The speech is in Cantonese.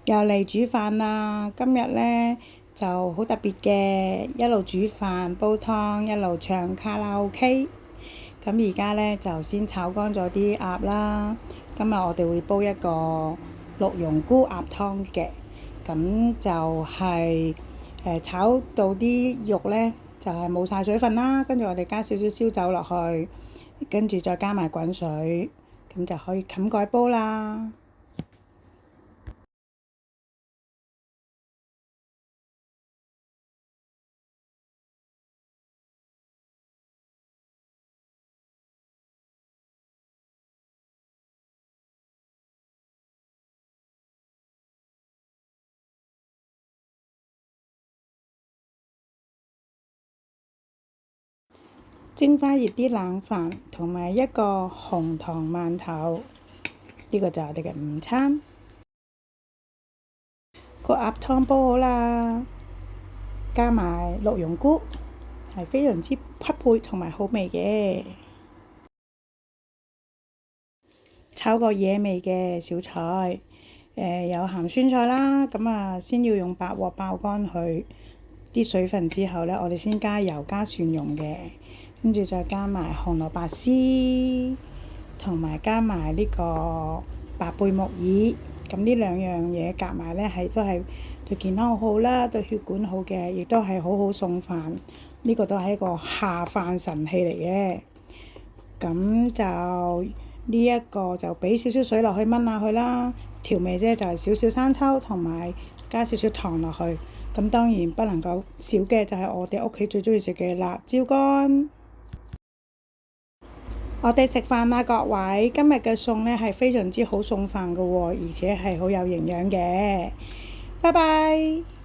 又嚟煮飯啦！今日呢就好特別嘅，一路煮飯煲湯，一路唱卡拉 OK。咁而家呢就先炒乾咗啲鴨啦。今日我哋會煲一個綠蓉菇鴨湯嘅。咁就係炒到啲肉呢就係冇晒水分啦，跟住我哋加少少燒酒落去，跟住再加埋滾水，咁就可以冚蓋煲啦。蒸翻熱啲冷飯，同埋一個紅糖饅頭，呢個就係我哋嘅午餐。個鴨湯煲好啦，加埋綠蓉菇，係非常之匹配同埋好味嘅。炒個野味嘅小菜，有鹹酸菜啦。咁啊，先要用白鑊爆乾佢啲水分之後呢，我哋先加油加蒜蓉嘅，跟住再加埋紅蘿蔔絲，同埋加埋呢個白貝木耳。咁呢兩樣嘢夾埋呢，都係對健康好啦，對血管好嘅，亦都係好好餸飯。呢個都係一個下飯神器嚟嘅。咁就呢一個就俾少少水落去炆下佢啦，調味啫就係少少生抽同埋加少少糖落去。咁當然不能夠少嘅就係我哋屋企最中意食嘅辣椒乾。我哋食飯啦，各位！今日嘅餸呢係非常之好餸飯㗎喎，而且係好有營養嘅。拜拜。